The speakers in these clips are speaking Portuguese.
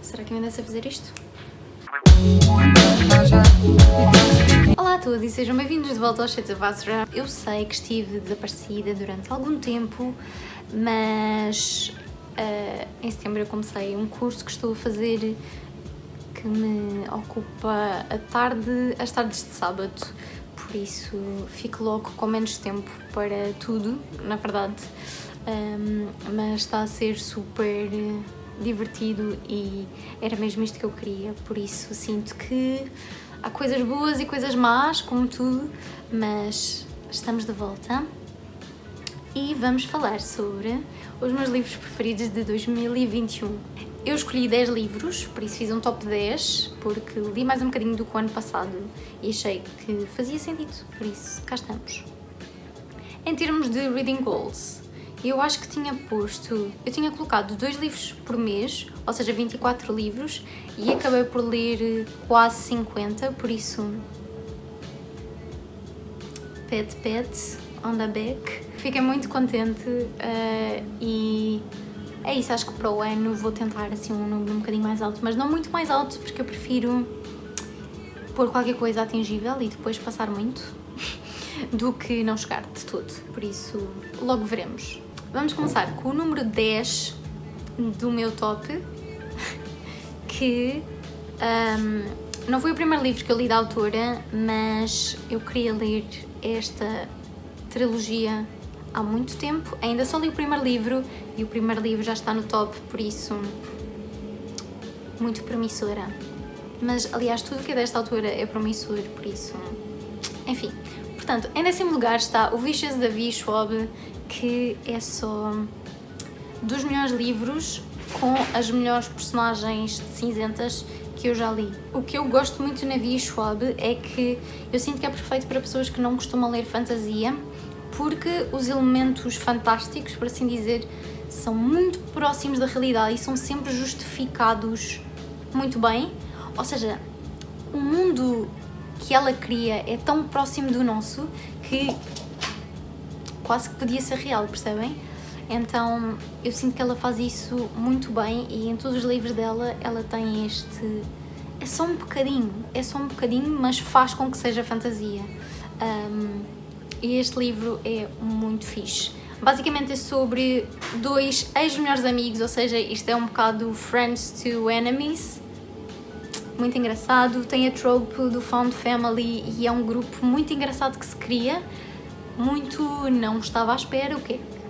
Será que eu ainda sei fazer isto? Olá a todos e sejam bem-vindos de volta ao Shades of Asra. Eu sei que estive desaparecida durante algum tempo, mas em setembro eu comecei um curso que estou a fazer que me ocupa as tardes de sábado, por isso fico logo com menos tempo para tudo, na verdade, mas está a ser super divertido e era mesmo isto que eu queria, por isso sinto que há coisas boas e coisas más, como tudo, mas estamos de volta e vamos falar sobre os meus livros preferidos de 2021. Eu escolhi 10 livros, por isso fiz um top 10, porque li mais um bocadinho do que o ano passado e achei que fazia sentido, por isso cá estamos. Em termos de reading goals, eu acho que eu tinha colocado 2 livros por mês, ou seja, 24 livros, e acabei por ler quase 50, por isso, pat on the back. Fiquei muito contente e é isso, acho que para o ano vou tentar assim um número um bocadinho mais alto, mas não muito mais alto, porque eu prefiro pôr qualquer coisa atingível e depois passar muito do que não chegar de todo, por isso logo veremos. Vamos começar com o número 10 do meu top, que não foi o primeiro livro que eu li da autora, mas eu queria ler esta trilogia há muito tempo. Ainda só li o primeiro livro e o primeiro livro já está no top, por isso muito promissora. Mas aliás, tudo que é desta autora é promissor, por isso, enfim. Portanto, em 10º lugar está O Vicious da V. Schwab, que é só dos melhores livros com as melhores personagens cinzentas que eu já li. O que eu gosto muito na V. Schwab é que eu sinto que é perfeito para pessoas que não costumam ler fantasia, porque os elementos fantásticos, por assim dizer, são muito próximos da realidade e são sempre justificados muito bem. Ou seja, o mundo que ela cria é tão próximo do nosso que quase que podia ser real, percebem? Então eu sinto que ela faz isso muito bem e em todos os livros dela ela tem este... é só um bocadinho, mas faz com que seja fantasia. E este livro é muito fixe. Basicamente é sobre 2 ex-melhores amigos, ou seja, isto é um bocado Friends to Enemies. Muito engraçado, tem a trope do Found Family e é um grupo muito engraçado que se cria. Muito não estava à espera,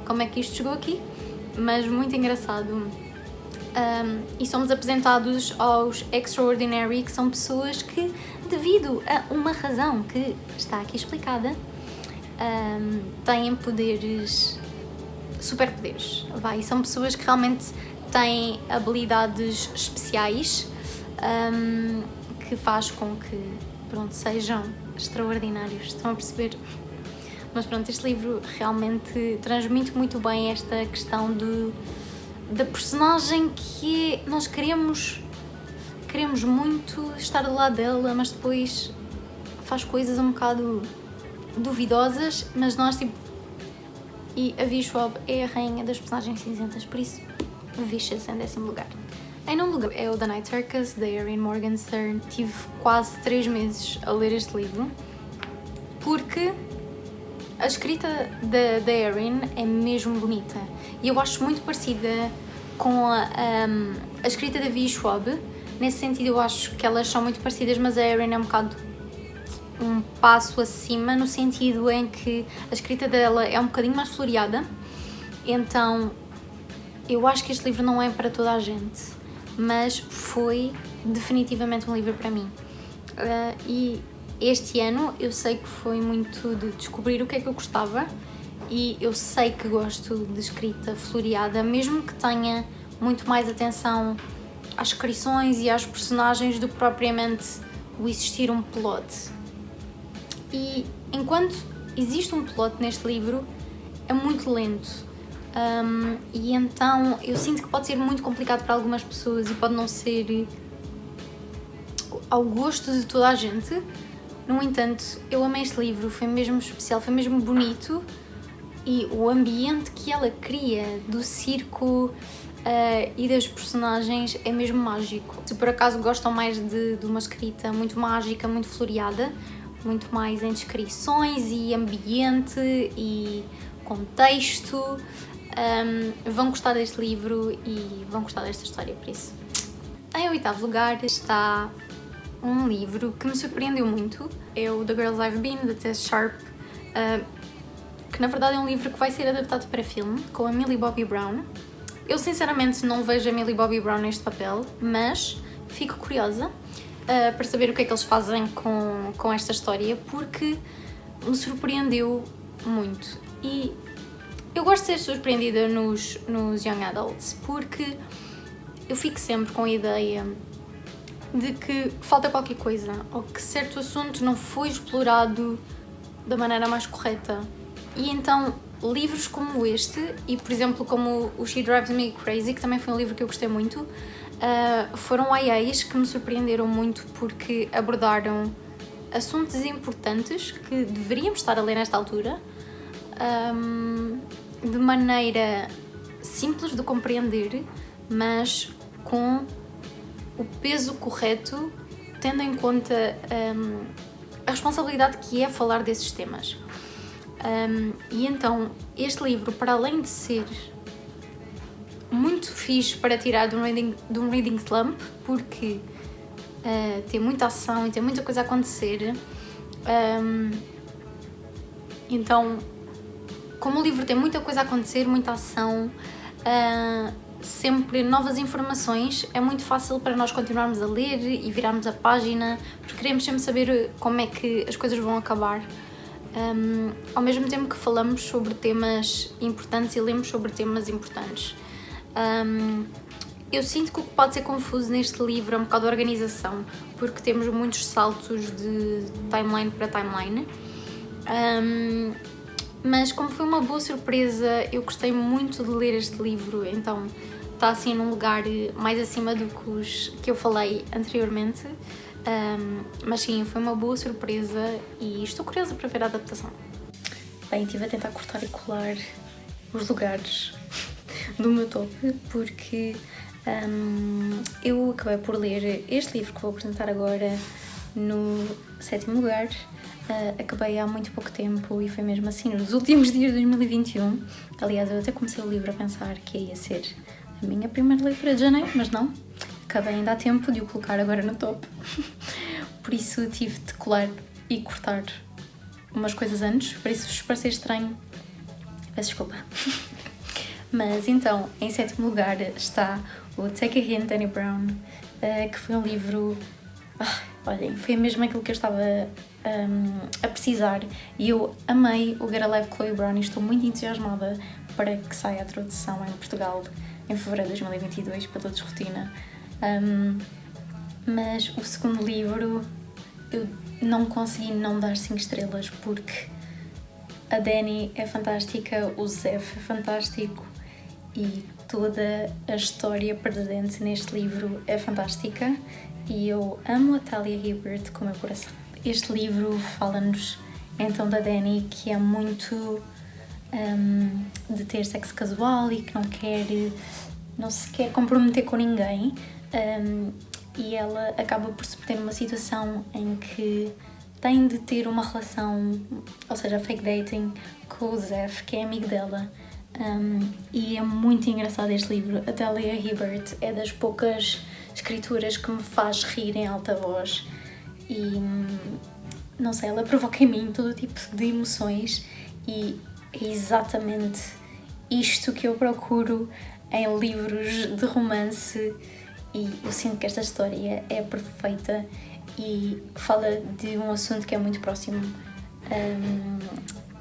como é que isto chegou aqui, mas muito engraçado. E somos apresentados aos Extraordinary, que são pessoas que, devido a uma razão que está aqui explicada, têm poderes, superpoderes, e são pessoas que realmente têm habilidades especiais, que faz com que, sejam extraordinários, estão a perceber? Mas pronto, este livro realmente transmite muito bem esta questão da personagem que nós queremos muito estar do lado dela, mas depois faz coisas um bocado duvidosas, mas nós E a V. Schwab é a rainha das personagens cinzentas, por isso Vicious em 10º lugar. Em 9º lugar é o The Night Circus, da Erin Morgenstern. Tive quase 3 meses a ler este livro, porque a escrita da Erin é mesmo bonita e eu acho muito parecida com a escrita da V. Schwab. Nesse sentido eu acho que elas são muito parecidas, mas a Erin é um bocado um passo acima, no sentido em que a escrita dela é um bocadinho mais floreada, então eu acho que este livro não é para toda a gente, mas foi definitivamente um livro para mim. E este ano eu sei que foi muito de descobrir o que é que eu gostava e eu sei que gosto de escrita floreada, mesmo que tenha muito mais atenção às descrições e às personagens do que propriamente o existir um plot. E enquanto existe um plot neste livro, é muito lento. E então eu sinto que pode ser muito complicado para algumas pessoas e pode não ser ao gosto de toda a gente. No entanto, eu amei este livro, foi mesmo especial, foi mesmo bonito, e o ambiente que ela cria do circo e das personagens é mesmo mágico. Se por acaso gostam mais de uma escrita muito mágica, muito floreada, muito mais em descrições e ambiente e contexto, vão gostar deste livro e vão gostar desta história, por isso. Em oitavo lugar está um livro que me surpreendeu muito, é o The Girls I've Been, de Tess Sharp, que na verdade é um livro que vai ser adaptado para filme, com a Millie Bobby Brown. Eu sinceramente não vejo a Millie Bobby Brown neste papel, mas fico curiosa para saber o que é que eles fazem com esta história, porque me surpreendeu muito. E eu gosto de ser surpreendida nos Young Adults, porque eu fico sempre com a ideia de que falta qualquer coisa, ou que certo assunto não foi explorado da maneira mais correta. E então, livros como este, e por exemplo como o She Drives Me Crazy, que também foi um livro que eu gostei muito, foram YAs que me surpreenderam muito porque abordaram assuntos importantes que deveríamos estar a ler nesta altura, de maneira simples de compreender, mas com o peso correto, tendo em conta a responsabilidade que é falar desses temas. E então, este livro, para além de ser muito fixe para tirar de um reading slump, porque tem muita ação e tem muita coisa a acontecer, então, como o livro tem muita coisa a acontecer, muita ação, sempre novas informações, é muito fácil para nós continuarmos a ler e virarmos a página, porque queremos sempre saber como é que as coisas vão acabar. Ao mesmo tempo que falamos sobre temas importantes e lemos sobre temas importantes. Eu sinto que o que pode ser confuso neste livro é um bocado a organização, porque temos muitos saltos de timeline para timeline. Mas como foi uma boa surpresa, eu gostei muito de ler este livro, então está assim num lugar mais acima do que os que eu falei anteriormente. Mas sim, foi uma boa surpresa e estou curiosa para ver a adaptação. Bem, estive a tentar cortar e colar os lugares do meu top, porque eu acabei por ler este livro que vou apresentar agora no 7º lugar. Acabei há muito pouco tempo e foi mesmo assim, nos últimos dias de 2021. Aliás, eu até comecei o livro a pensar que ia ser a minha primeira leitura de janeiro, mas não. Acabei ainda a tempo de o colocar agora no top. Por isso tive de colar e cortar umas coisas antes, por isso vos parecer estranho, peço desculpa. Mas então, em 7º lugar está o Take a Hint, Dani Brown, que foi um livro... olhem, foi mesmo aquilo que eu estava a precisar, e eu amei o Get a Life Chloe Brown e estou muito entusiasmada para que saia a tradução em Portugal em fevereiro de 2022, para todos rotina. Mas o segundo livro eu não consegui não dar 5 estrelas, porque a Dani é fantástica, o Zef é fantástico e toda a história presente neste livro é fantástica, e eu amo a Talia Hibbert com o meu coração. Este livro fala-nos então da Dani, que é muito de ter sexo casual e que não se quer comprometer com ninguém, e ela acaba por se meter numa situação em que tem de ter uma relação, ou seja, fake dating, com o Zef, que é amigo dela. E é muito engraçado este livro. A Talia Hibbert é das poucas escrituras que me faz rir em alta voz e, não sei, ela provoca em mim todo tipo de emoções, e é exatamente isto que eu procuro em livros de romance, e eu sinto que esta história é perfeita e fala de um assunto que é muito próximo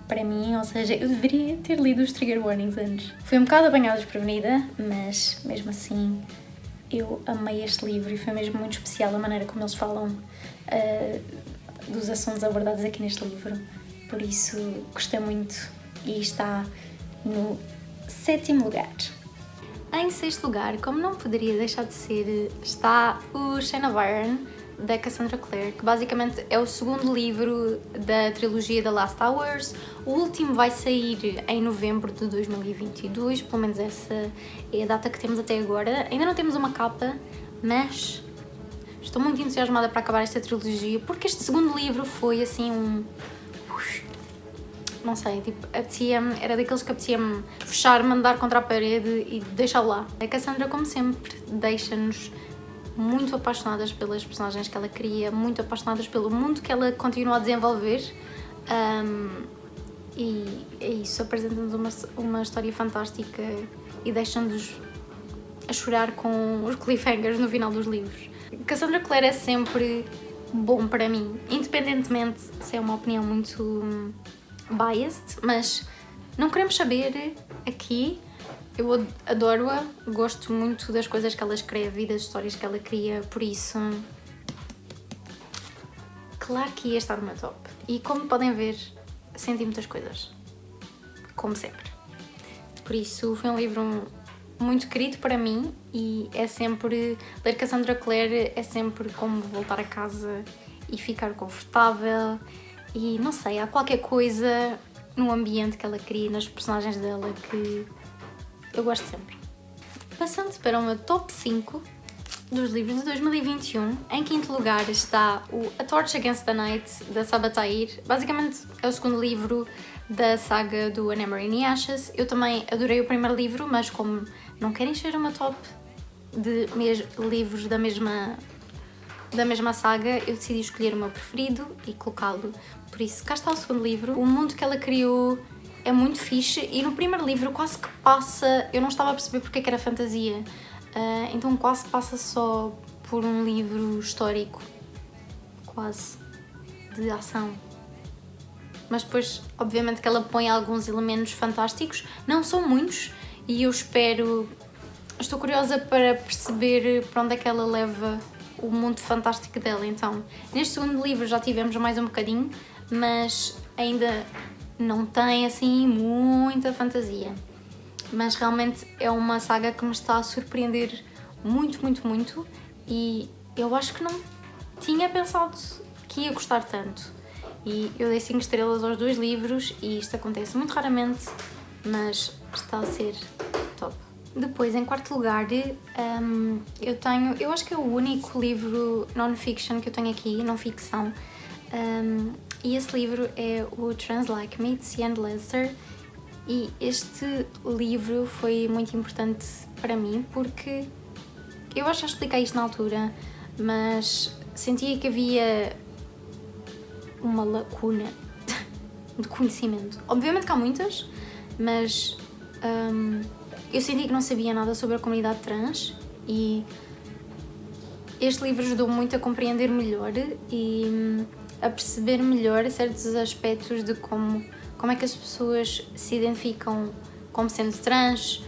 para mim, ou seja, eu deveria ter lido os trigger warnings antes. Fui um bocado apanhada desprevenida, mas mesmo assim eu amei este livro e foi mesmo muito especial a maneira como eles falam dos assuntos abordados aqui neste livro. Por isso gostei muito e está no 7º lugar. Em 6º lugar, como não poderia deixar de ser, está o Shane of Iron, da Cassandra Clare, que basicamente é o segundo livro da trilogia The Last Hours. O último vai sair em novembro de 2022, pelo menos essa é a data que temos até agora. Ainda não temos uma capa, mas estou muito entusiasmada para acabar esta trilogia, porque este segundo livro foi assim não sei, tipo, era daqueles que apetecia-me fechar, mandar contra a parede e deixá-lo lá. A Cassandra, como sempre, deixa-nos muito apaixonadas pelas personagens que ela cria, muito apaixonadas pelo mundo que ela continua a desenvolver. E é isso, apresenta-nos uma história fantástica e deixa-nos a chorar com os cliffhangers no final dos livros. Cassandra Clare é sempre bom para mim, independentemente se é uma opinião muito biased, mas não queremos saber aqui. Eu adoro-a, gosto muito das coisas que ela escreve e das histórias que ela cria, por isso claro que ia estar no meu top. E como podem ver, senti muitas coisas, como sempre. Por isso foi um livro muito querido para mim e é sempre, ler Cassandra Clare é sempre como voltar a casa e ficar confortável. E não sei, há qualquer coisa no ambiente que ela cria, nas personagens dela, que eu gosto sempre. Passando para o meu top 5 dos livros de 2021, em quinto lugar está o A Torch Against the Night, da Sabatair. Basicamente é o segundo livro da saga do An Emery in Ashes. Eu também adorei o primeiro livro, mas como não quero encher uma top de livros da mesma saga, eu decidi escolher o meu preferido e colocá-lo. Por isso, cá está o segundo livro. O mundo que ela criou é muito fixe e no primeiro livro quase que passa... Eu não estava a perceber porque é que era fantasia, então quase passa só por um livro histórico, quase, de ação. Mas depois, obviamente que ela põe alguns elementos fantásticos, não são muitos, e eu estou curiosa para perceber para onde é que ela leva o mundo fantástico dela. Então, neste segundo livro já tivemos mais um bocadinho, mas ainda não tem assim muita fantasia. Mas realmente é uma saga que me está a surpreender muito, muito, muito, e eu acho que não tinha pensado que ia gostar tanto. E eu dei 5 estrelas aos 2 livros e isto acontece muito raramente, mas está a ser top. Depois, em quarto lugar, eu acho que é o único livro non-fiction que eu tenho aqui, não-ficção, e esse livro é o Trans Like Me, de Sian Lester, e este livro foi muito importante para mim porque eu acho que já expliquei isto na altura, mas sentia que havia uma lacuna de conhecimento. Obviamente que há muitas, mas eu senti que não sabia nada sobre a comunidade trans e este livro ajudou muito a compreender melhor e a perceber melhor certos aspectos de como é que as pessoas se identificam como sendo trans,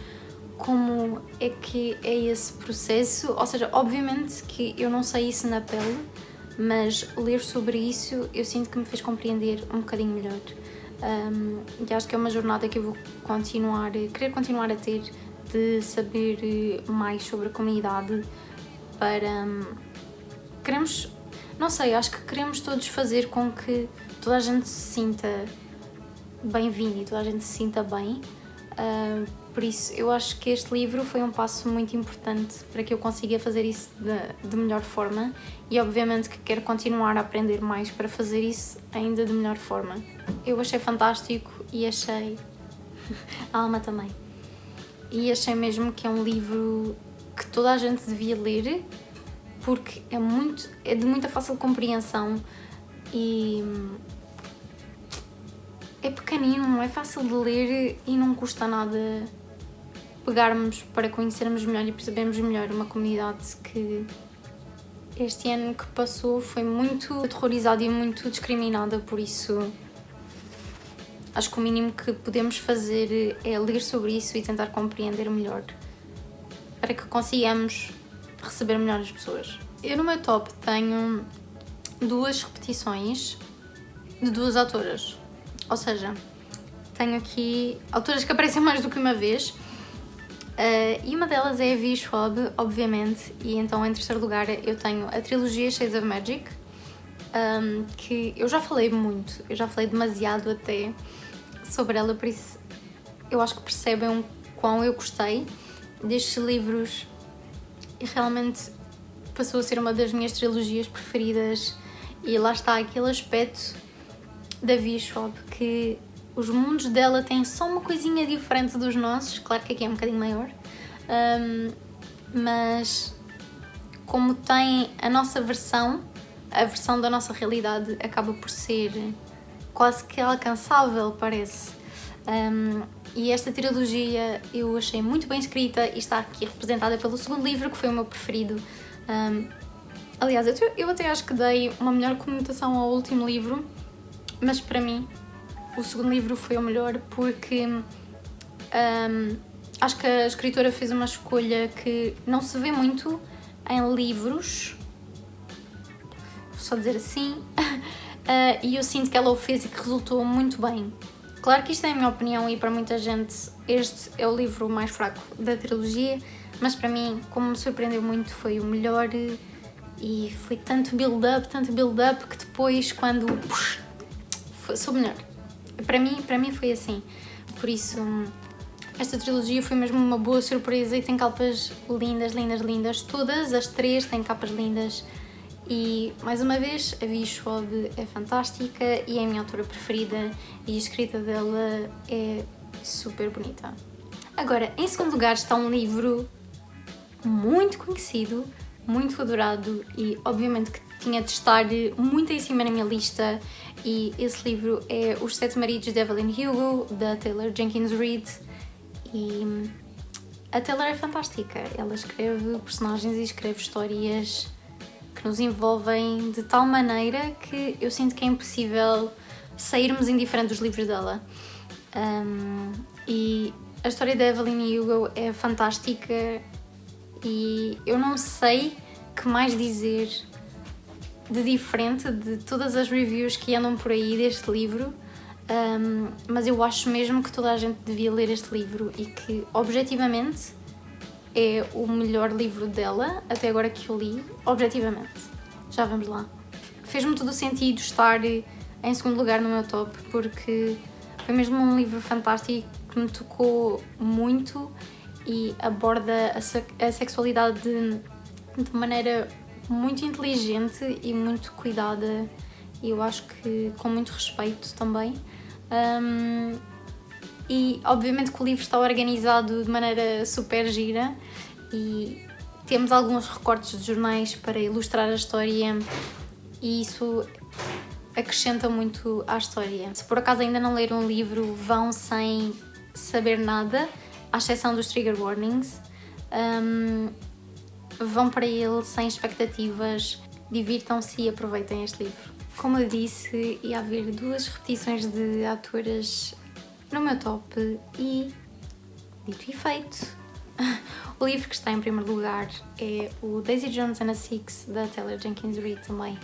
como é que é esse processo. Ou seja, obviamente que eu não sei isso na pele, mas ler sobre isso eu sinto que me fez compreender um bocadinho melhor. E acho que é uma jornada que eu vou querer continuar a ter, de saber mais sobre a comunidade para... acho que queremos todos fazer com que toda a gente se sinta bem-vindo e toda a gente se sinta bem. Por isso, eu acho que este livro foi um passo muito importante para que eu consiga fazer isso de melhor forma e obviamente que quero continuar a aprender mais para fazer isso ainda de melhor forma. Eu achei fantástico e achei... a Alma também. E achei mesmo que é um livro que toda a gente devia ler porque é de muita fácil compreensão e... é pequenino, é fácil de ler e não custa nada pegarmos para conhecermos melhor e percebermos melhor uma comunidade que este ano que passou foi muito aterrorizada e muito discriminada, por isso acho que o mínimo que podemos fazer é ler sobre isso e tentar compreender melhor para que consigamos receber melhor as pessoas. Eu no meu top tenho 2 repetições de 2 autoras. Ou seja, tenho aqui autoras que aparecem mais do que uma vez. E uma delas é a V. Schwab, obviamente, e então em terceiro lugar eu tenho a trilogia Shades of Magic, que eu já falei muito, eu já falei demasiado até sobre ela, por isso eu acho que percebem o quão eu gostei destes livros e realmente passou a ser uma das minhas trilogias preferidas. E lá está aquele aspecto da V. Schwab, que os mundos dela têm só uma coisinha diferente dos nossos, claro que aqui é um bocadinho maior, mas como tem a nossa versão, a versão da nossa realidade acaba por ser quase que alcançável, parece. E esta trilogia eu achei muito bem escrita e está aqui representada pelo segundo livro, que foi o meu preferido. Aliás, eu até acho que dei uma melhor conotação ao último livro, mas para mim o segundo livro foi o melhor porque acho que a escritora fez uma escolha que não se vê muito em livros, vou só dizer assim, e eu sinto que ela o fez e que resultou muito bem. Claro que isto é a minha opinião e para muita gente este é o livro mais fraco da trilogia, mas para mim, como me surpreendeu muito, foi o melhor e foi tanto build-up que depois quando sou melhor. Para mim foi assim, por isso esta trilogia foi mesmo uma boa surpresa e tem capas lindas, lindas, lindas, todas as três têm capas lindas. E, mais uma vez, a V. Schwab é fantástica e é a minha autora preferida e a escrita dela é super bonita. Agora, em segundo lugar está um livro muito conhecido, muito adorado e, obviamente, que tinha de estar muito em cima na minha lista, e esse livro é Os Sete Maridos de Evelyn Hugo, da Taylor Jenkins Reid. E a Taylor é fantástica, ela escreve personagens e escreve histórias que nos envolvem de tal maneira que eu sinto que é impossível sairmos indiferentes dos livros dela. E a história da Evelyn Hugo é fantástica e eu não sei que mais dizer de diferente de todas as reviews que andam por aí deste livro, mas eu acho mesmo que toda a gente devia ler este livro e que, objetivamente, é o melhor livro dela, até agora que eu li, objetivamente. Já vamos lá. Fez-me todo o sentido estar em segundo lugar no meu top, porque foi mesmo um livro fantástico que me tocou muito e aborda a sexualidade de maneira muito inteligente e muito cuidada, e eu acho que com muito respeito também. E obviamente que o livro está organizado de maneira super gira e temos alguns recortes de jornais para ilustrar a história e isso acrescenta muito à história. Se por acaso ainda não leram o livro, vão sem saber nada, à exceção dos trigger warnings. Vão para ele sem expectativas, divirtam-se e aproveitem este livro. Como eu disse, ia haver 2 repetições de autoras no meu top e, dito e feito, o livro que está em primeiro lugar é o Daisy Jones and a Six, da Taylor Jenkins Reid também.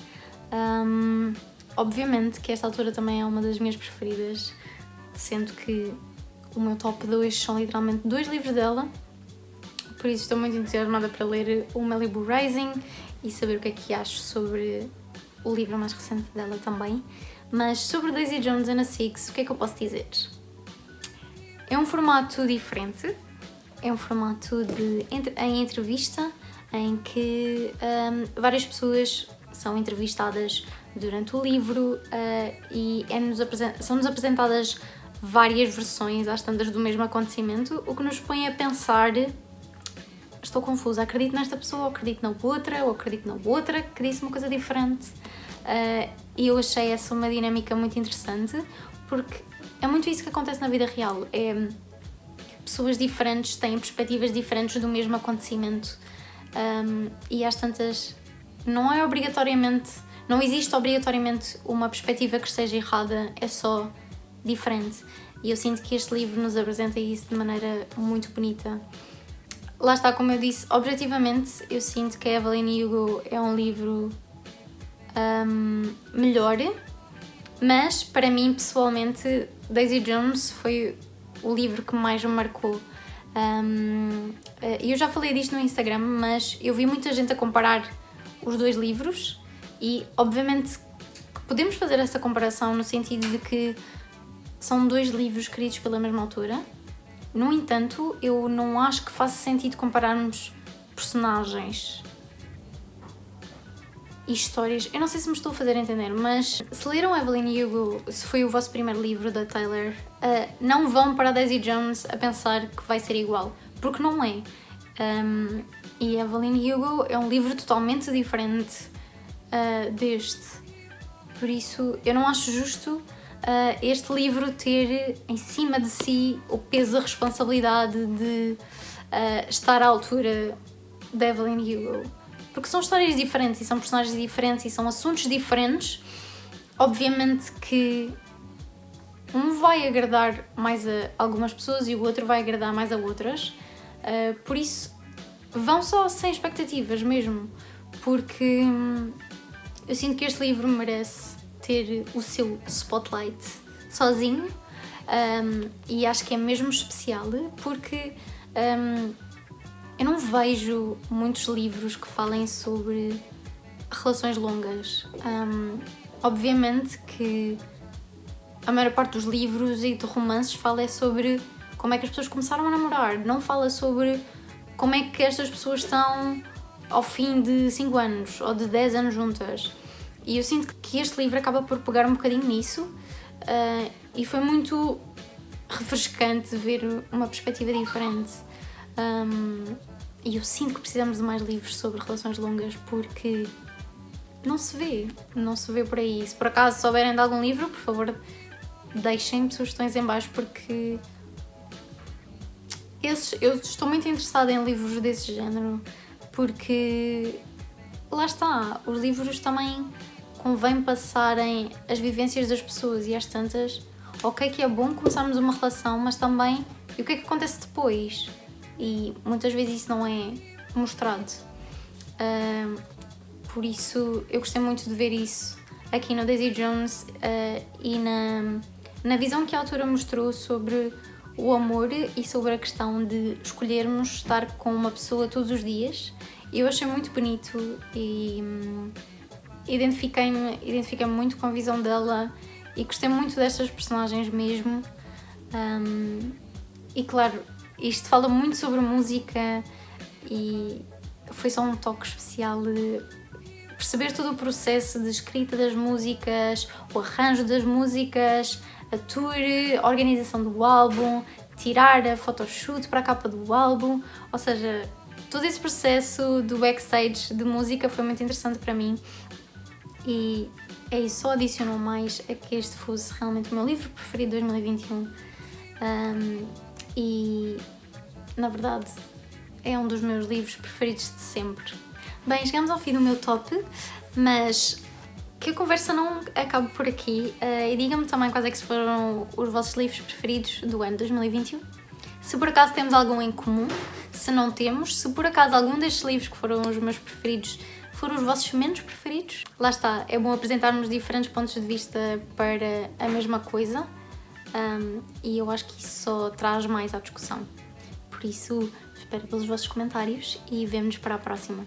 Obviamente que esta autora também é uma das minhas preferidas, sendo que o meu top 2 são literalmente 2 livros dela, por isso estou muito entusiasmada para ler o Malibu Rising e saber o que é que acho sobre o livro mais recente dela também. Mas sobre Daisy Jones and a Six, o que é que eu posso dizer? É um formato diferente, é um formato em entrevista, em que várias pessoas são entrevistadas durante o livro e são-nos apresentadas várias versões às tantas do mesmo acontecimento, o que nos põe a pensar: estou confusa, acredito nesta pessoa, ou acredito na outra que disse uma coisa diferente. E eu achei essa uma dinâmica muito interessante, porque é muito isso que acontece na vida real. Pessoas diferentes têm perspectivas diferentes do mesmo acontecimento, e às tantas não existe obrigatoriamente uma perspectiva que esteja errada, é só diferente. E eu sinto que este livro nos apresenta isso de maneira muito bonita. Lá está, como eu disse, objetivamente eu sinto que a Evelyn Hugo é um livro melhor, mas para mim pessoalmente Daisy Jones foi o livro que mais me marcou. E eu já falei disto no Instagram, mas eu vi muita gente a comparar os dois livros e obviamente que podemos fazer essa comparação no sentido de que são dois livros escritos pela mesma autora. No entanto, eu não acho que faça sentido compararmos personagens e histórias. Eu não sei se me estou a fazer entender, mas se leram Evelyn Hugo, se foi o vosso primeiro livro da Taylor, não vão para a Daisy Jones a pensar que vai ser igual, porque não é. E Evelyn Hugo é um livro totalmente diferente deste. Por isso, eu não acho justo este livro ter em cima de si o peso da responsabilidade de estar à altura da Evelyn Hugo. Porque são histórias diferentes e são personagens diferentes e são assuntos diferentes. Obviamente que um vai agradar mais a algumas pessoas e o outro vai agradar mais a outras. Por isso, vão só sem expectativas mesmo. Porque eu sinto que este livro merece ter o seu spotlight sozinho. E acho que é mesmo especial porque eu não vejo muitos livros que falem sobre relações longas. Obviamente que a maior parte dos livros e de romances fala sobre como é que as pessoas começaram a namorar, não fala sobre como é que estas pessoas estão ao fim de 5 anos ou de 10 anos juntas. E eu sinto que este livro acaba por pegar um bocadinho nisso e foi muito refrescante ver uma perspectiva diferente. E eu sinto que precisamos de mais livros sobre relações longas porque não se vê por aí. Se por acaso souberem de algum livro, por favor, deixem sugestões em baixo porque eu estou muito interessada em livros desse género porque lá está, os livros também convém passarem as vivências das pessoas e às tantas, ok que é bom começarmos uma relação, mas também e o que é que acontece depois? E muitas vezes isso não é mostrado. Por isso eu gostei muito de ver isso aqui no Daisy Jones e na visão que a autora mostrou sobre o amor e sobre a questão de escolhermos estar com uma pessoa todos os dias. Eu achei muito bonito e identifiquei-me muito com a visão dela e gostei muito destas personagens mesmo. E claro, isto fala muito sobre música e foi só um toque especial de perceber todo o processo de escrita das músicas, o arranjo das músicas, a tour, a organização do álbum, tirar a photoshoot para a capa do álbum, ou seja, todo esse processo do backstage de música foi muito interessante para mim e é isso, só adicionou mais a que este fosse realmente o meu livro preferido de 2021. E na verdade é um dos meus livros preferidos de sempre. Bem, chegamos ao fim do meu top, mas que a conversa não acabe por aqui e digam-me também quais é que foram os vossos livros preferidos do ano 2021. Se por acaso temos algum em comum, se não temos, se por acaso algum destes livros que foram os meus preferidos foram os vossos menos preferidos. Lá está, é bom apresentarmos diferentes pontos de vista para a mesma coisa e eu acho que isso só traz mais à discussão. Por isso, espero pelos vossos comentários e vemo-nos para a próxima.